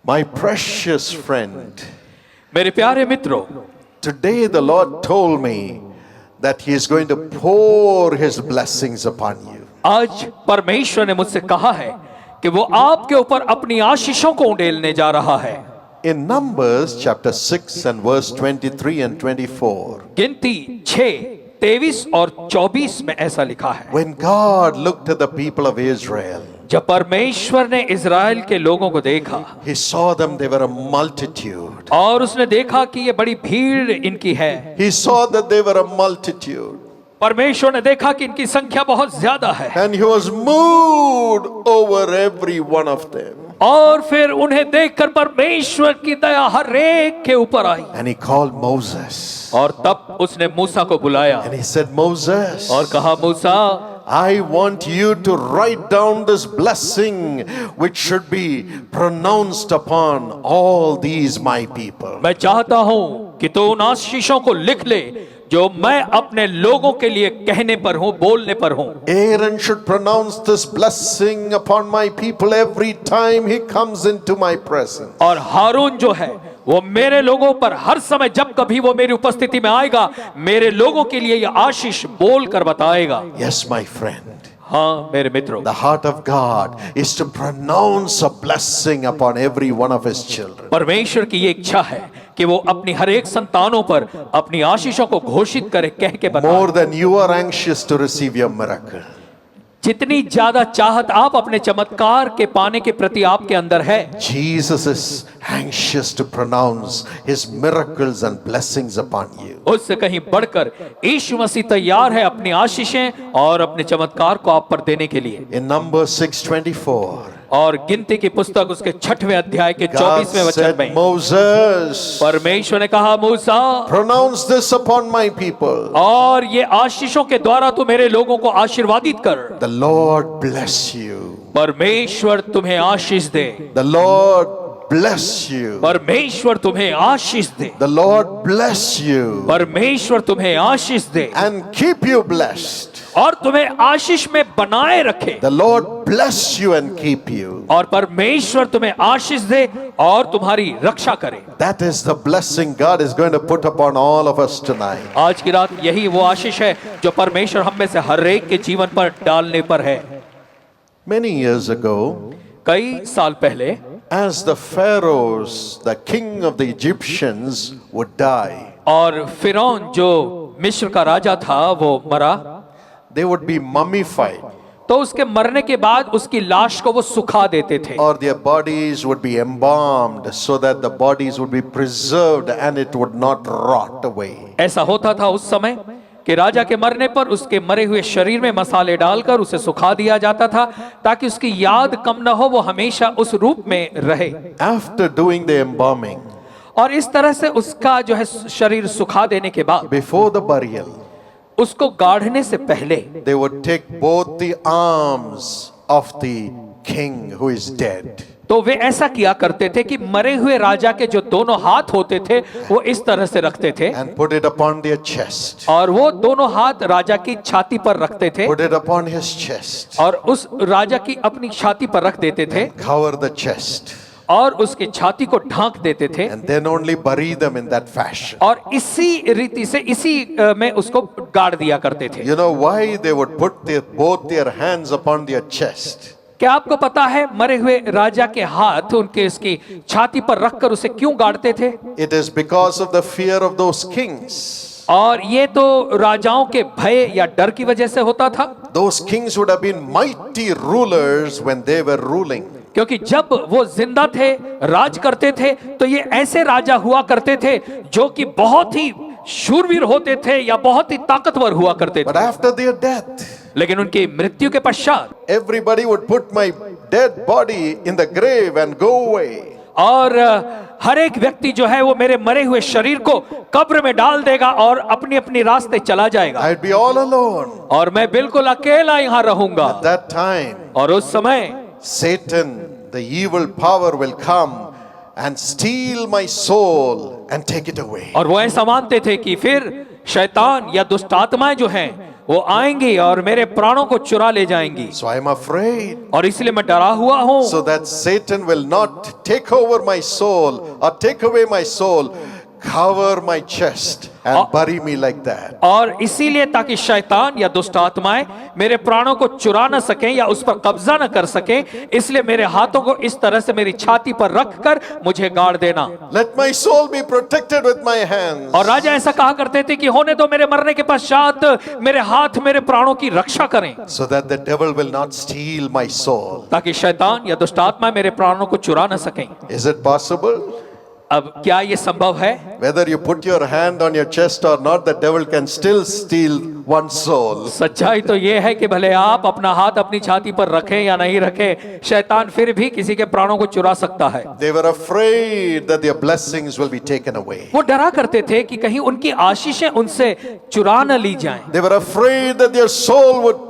My precious friend, मेरे प्यारे मित्रों, today the Lord told me that He is going to pour His blessings upon you. आज परमेश्वर ने मुझसे कहा है कि वो आपके ऊपर अपनी आशीषों को उंडेलने जा रहा है। In Numbers chapter 6 and verse 23 and 24, गिनती 6, 23 और 24 में ऐसा लिखा है, when God looked at the people of Israel, जब परमेश्वर ने इज़राइल के लोगों को देखा, He saw them, they were a multitude. और उसने देखा कि ये बड़ी भीड़ इनकी है। He saw that they were a multitude. परमेश्वर ने देखा कि इनकी संख्या बहुत ज्यादा है, And He was moved over every one of them. और फिर उन्हें देखकर परमेश्वर की दया हर एक के ऊपर आई। And He called Moses. और तब उसने मूसा को बुलाया And He said, Moses, और कहा, मूसा, I want you to write down this blessing which should be pronounced upon all these my people. मैं चाहता हूं कि तू उन आशीषों को लिख ले जो मैं अपने लोगों के लिए कहने पर हूं, बोलने पर हूं। Aaron should pronounce this blessing upon my people every time he comes into my presence. और हारून जो है वो मेरे लोगों पर हर समय जब कभी वो मेरी उपस्थिति में आएगा, मेरे लोगों के लिए यह आशीष बोल कर बताएगा। Yes, my friend. हाँ मेरे मित्रों, The heart of God is to pronounce a blessing upon every one of His children. परमेश्वर की ये इच्छा है कि वो अपनी हर एक संतानों पर अपनी आशीषों को घोषित करे, कह के बताए। More than you are anxious to receive your miracle. जितनी ज्यादा चाहत आप अपने चमत्कार के पाने के प्रति आपके अंदर है, Jesus is anxious to pronounce His miracles and blessings upon you. उससे कहीं बढ़कर यीशु मसीह तैयार है अपनी आशीषें और अपने चमत्कार को आप पर देने के लिए। In Numbers 6:24, और गिनती की पुस्तक उसके 6वें अध्याय के God 24वें वचन said, में Moses, परमेश्वर ने कहा, मूसा, pronounce this upon my people. और ये आशीषों के द्वारा तू मेरे लोगों को आशीर्वादित कर। The Lord bless you. परमेश्वर तुम्हें आशीष दे। The Lord bless you. परमेश्वर तुम्हें आशीष दे। The Lord bless you परमेश्वर तुम्हें आशीष दे and keep you blessed. और तुम्हें आशीष में बनाए रखे। The Lord bless you and keep you. और परमेश्वर तुम्हें आशीष दे और तुम्हारी रक्षा करे। That is the blessing God is going to put upon all of us tonight. आज की रात यही वो आशीष है जो परमेश्वर हम में से हर एक के जीवन पर डालने पर है। Many years ago, कई साल पहले, as the pharaohs, the king of the Egyptians, would die, और फिरौन जो मिस्र का राजा था वो मरा, they would be mummified, तो उसके मरने के बाद उसकी लाश को वो सुखा देते थे, or their bodies would be embalmed so that the bodies would be preserved and it would not rot away. ऐसा होता था उस समय कि राजा के मरने पर उसके मरे हुए शरीर में मसाले डालकर उसे सुखा दिया जाता था ताकि उसकी याद कम न हो, वो हमेशा उस रूप में रहे। After doing the embalming, और इस तरह से उसका जो है शरीर सुखा देने के बाद, before the burial, उसको गाड़ने से पहले they would take both the arms of the king who is dead, तो वे ऐसा किया करते थे कि मरे हुए राजा के जो दोनों हाथ होते थे वो इस तरह से रखते थे, and put it upon their chest, और वो दोनों हाथ राजा की छाती पर रखते थे, put it upon his chest, और उस राजा की अपनी छाती पर रख देते थे, cover the chest, और उसकी छाती को ढांक देते थे, and then only bury them in that fashion. और इसी रीति से इसी में उसको गाड़ दिया करते थे। You know why they would put both their hands upon their chest? क्या आपको पता है मरे हुए राजा के हाथ उनके इसकी छाती पर रखकर उसे क्यों गाड़ते थे? It is because of the fear of those kings. और ये तो राजाओं के भय या डर की वजह से होता था। Those kings would have been mighty rulers when they were ruling. क्योंकि जब वो जिंदा थे, राज करते थे, तो ये ऐसे राजा हुआ करते थे जो कि बहुत ही शूरवीर होते थे या बहुत ही ताकतवर हुआ करते थे। But after their death, लेकिन उनकी मृत्यु के पश्चात everybody would put my dead body in the grave and go away. और हर एक व्यक्ति जो है वो मेरे मरे हुए शरीर को कब्र में डाल देगा और अपनी अपनी रास्ते चला जाएगा, I'd be all alone. और मैं बिल्कुल अकेला यहाँ रहूंगा। At that time, और उस समय Satan, the evil power, will come and steal my soul and take it away. और वो ऐसा मानते थे कि फिर शैतान या दुष्ट आत्माएं जो हैं वो आएंगी और मेरे प्राणों को चुरा ले जाएंगी, So I am afraid. और इसलिए मैं डरा हुआ हूं, So that Satan will not take over my soul or take away my soul, cover my chest and bury me like that. और इसीलिए ताकि शैतान या दुष्ट आत्माएं मेरे प्राणों को चुरा न सकें या उस पर कब्जा न कर सकें, इसलिए मेरे हाथों को इस तरह से मेरी छाती पर रखकर मुझे गाड़ देना। Let my soul be protected with my hands. और राजा ऐसा कहा करते थे कि होने दो मेरे मरने के पश्चात मेरे हाथ मेरे प्राणों की रक्षा करें, So that the devil will not steal my soul. ताकि शैतान या दुष्ट आत्मा मेरे प्राणों को चुरा न सकें। Is it possible? अब क्या ये संभव है? Whether you put your hand on your chest or not, the devil can still steal one's soul. सच्चाई तो ये है कि भले आप अपना हाथ अपनी छाती पर रखें या नहीं रखें, शैतान फिर भी किसी के प्राणों को चुरा सकता है। They were afraid that their blessings will be taken away. वो डरा करते थे कि कहीं उनकी आशीषें उनसे चुरा न ली जाएं, They were afraid that their soul would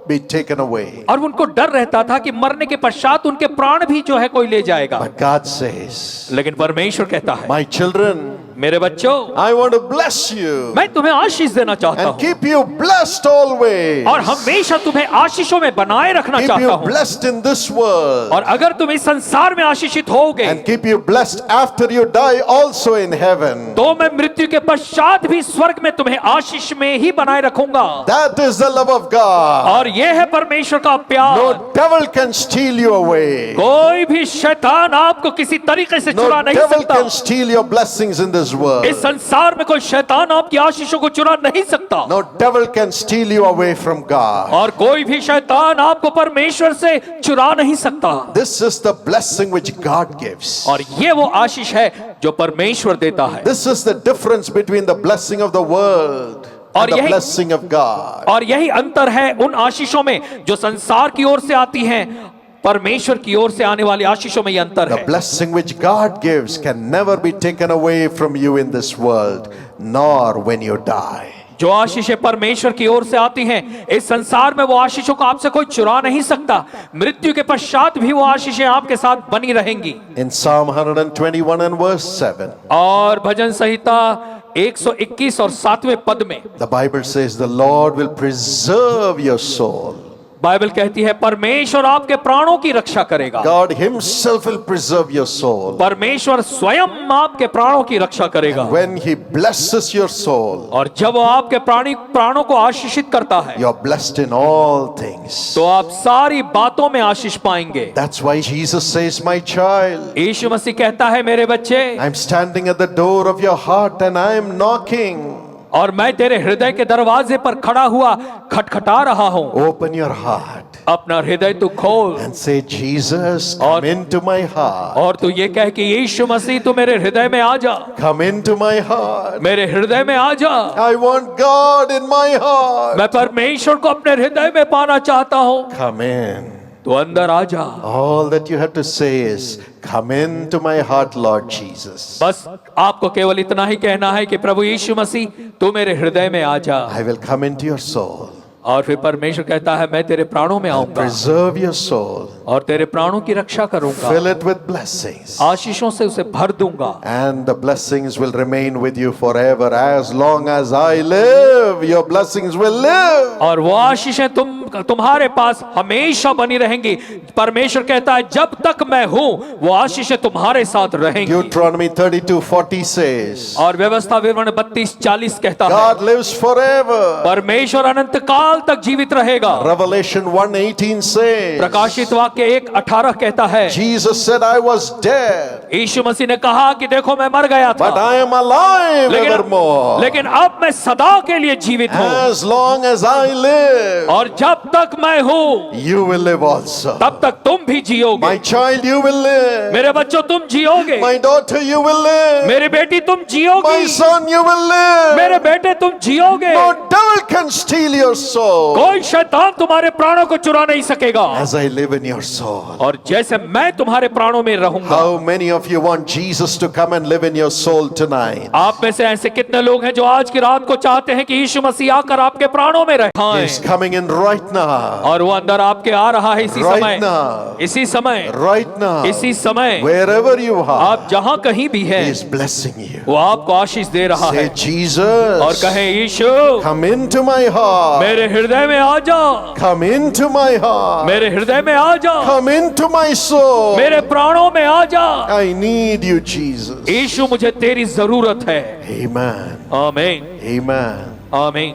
be taken away. और उनको डर रहता था कि मरने के पश्चात उनके प्राण भी जो है कोई ले जाएगा। But God says, लेकिन परमेश्वर कहता है, my children, मेरे बच्चों, I want to bless you मैं तुम्हें आशीष देना चाहता and हूँ keep you blessed always. और हमेशा तुम्हें आशीषों में बनाए रखना Keep चाहता you हूँ। blessed in this world और अगर तुम इस संसार में आशीषित होगे and keep you blessed after you die also in heaven. तो मैं मृत्यु के पश्चात भी स्वर्ग में तुम्हें आशीष में ही बनाए रखूंगा। That is the love of God. और ये है परमेश्वर का प्यार। No devil can steal you away. कोई भी शैतान आपको किसी तरीके से चुरा No नहीं devil सकता। can steal your blessings in this world. इस संसार में कोई शैतान आपकी आशीषों को चुरा नहीं सकता। No devil can steal you away from God. और कोई भी शैतान आपको परमेश्वर से चुरा नहीं सकता। This is the blessing which God gives. और ये वो आशीष है जो परमेश्वर देता है। This is the difference between the blessing of the world और and the यही- blessing of God. और यही अंतर है उन आशीषों में जो संसार की ओर से आती हैं, परमेश्वर की ओर से आने वाली आशीषों में ये अंतर The है। blessing which God gives can never be taken away from you in this world, nor when you die. जो आशीषें परमेश्वर की ओर से आती हैं, इस संसार में वो आशीषों को आपसे कोई चुरा नहीं सकता। मृत्यु के पश्चात भी वो आशीषें आपके साथ बनी रहेंगी। In Psalm 121 and verse 7, और भजन संहिता 121 और 7वें पद में the Bible says, the Lord will preserve your soul. Bible कहती है परमेश्वर आपके प्राणों की रक्षा करेगा। God himself will preserve your soul. परमेश्वर स्वयं आपके प्राणों की रक्षा करेगा। When he blesses your soul, और जब वो आपके प्राणों को आशीषित करता है, you're blessed in all things. तो आप सारी बातों में आशीष पाएंगे। That's why Jesus says, my child, यीशु मसीह कहता है मेरे बच्चे, I'm standing at the door of your heart and I am knocking. और मैं तेरे हृदय के दरवाजे पर खड़ा हुआ खटखटा रहा हूं। Open your heart अपना हृदय तू खोल and say, Jesus, come into my heart. और तू ये कह कि यीशु मसीह तू मेरे हृदय में आ जा, Come into my heart. मेरे हृदय में आ जा। I want God in my heart. मैं परमेश्वर को अपने हृदय में पाना चाहता हूं। Come in. तो अंदर आ जा। All that you have to say is, come into my heart, Lord Jesus. बस आपको केवल इतना ही कहना है कि प्रभु यीशु मसीह तू मेरे हृदय में आ जा। I will come into your soul. और फिर परमेश्वर कहता है मैं तेरे प्राणों में आऊंगा Preserve your soul. और तेरे प्राणों की रक्षा करूंगा, Fill it with blessings. आशीषों से उसे भर दूंगा। And the blessings will remain with you forever. As long as I live, your blessings will live. और वो आशीषें तुम्हारे पास हमेशा बनी रहेंगी। परमेश्वर कहता है जब तक मैं हूं वो आशीषें तुम्हारे साथ रहेंगी। Deuteronomy 32:40 says, और व्यवस्था विवरण 32:40 कहता है God lives forever. परमेश्वर अनंत काल तक जीवित रहेगा। Revelation 1:18 says, प्रकाशित वाक्य 1:18 कहता है Jesus said, I was dead, यीशु मसीह ने कहा कि देखो मैं मर गया but था, I am alive evermore. लेकिन अब मैं सदा के लिए जीवित हूँ। As long as I live, और जब तक मैं हूँ you will live also. तब तक तुम भी जियोगे। My child, you will live. मेरे बच्चों तुम जियोगे। My daughter, you will live. मेरी बेटी तुम My जियोगी। son, you will live. मेरे बेटे तुम जियोगे। No devil can steal your soul. कोई शैतान तुम्हारे प्राणों को चुरा नहीं सकेगा। As I live in your soul. और जैसे मैं तुम्हारे प्राणों में रहूंगा। How many of you want Jesus to come and live in your soul tonight? आप में से ऐसे कितने लोग हैं जो आज की रात को चाहते हैं कि यीशु मसीह आकर आपके प्राणों में रहे? He's coming in right right now. और वो अंदर आपके आ रहा है इसी Right समय, now. इसी समय, Right now. इसी समय, Wherever you are, आप जहां कहीं भी हैं, He is blessing you. वो आपको आशीष दे रहा Say, है। Jesus, और कहें, यीशु come into my heart. मेरे हृदय में आ जा, Come into my heart. मेरे हृदय में आ जा, Come into my soul. मेरे प्राणों में आ जा। I need you, Jesus. यीशु मुझे तेरी जरूरत है। Amen. आमीन, Amen. आमीन।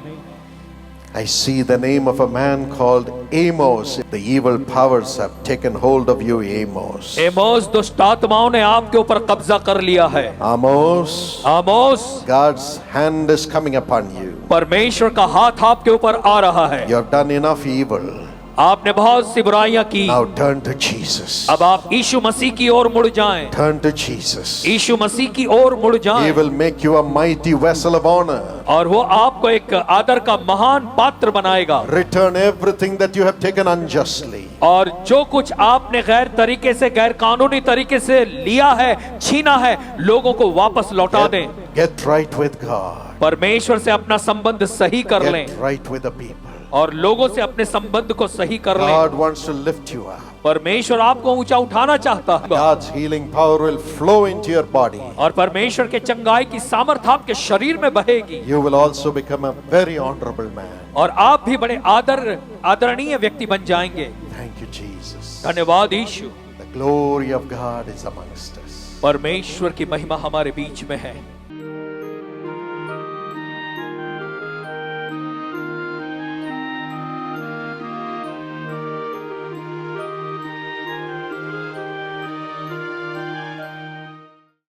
I see the name of a man called Amos. The evil powers have taken hold of you, Amos. Amos दुष्ट आत्माओं ने आपके ऊपर कब्जा कर लिया है। Amos, Amos, God's hand is coming upon you. परमेश्वर का हाथ आपके ऊपर आ रहा है। You have done enough evil. आपने बहुत सी बुराइयां की। Now turn to Jesus. अब आप यीशु मसीह की ओर मुड़ जाएं। Turn to Jesus. यीशु मसीह की ओर मुड़ He जाएं। will make you a mighty vessel of honor. और वो आपको एक आदर का महान पात्र बनाएगा। Return everything that you have taken unjustly. और जो कुछ आपने गैर तरीके से, गैर कानूनी तरीके से लिया है, छीना है, लोगों को वापस लौटा दें। Get right with God. परमेश्वर से अपना संबंध सही कर लें Get right with the people. और लोगों से अपने संबंध को सही कर लें। God wants to lift you up. परमेश्वर आपको ऊंचा उठाना चाहता है। God's healing power will flow into your body. और परमेश्वर के चंगाई की सामर्थ आपके शरीर में बहेगी। You will also become a very honorable man. और आप भी बड़े आदरणीय व्यक्ति बन जाएंगे। Thank you, Jesus. धन्यवाद यीशु। The glory of God is amongst us. परमेश्वर की महिमा हमारे बीच में है।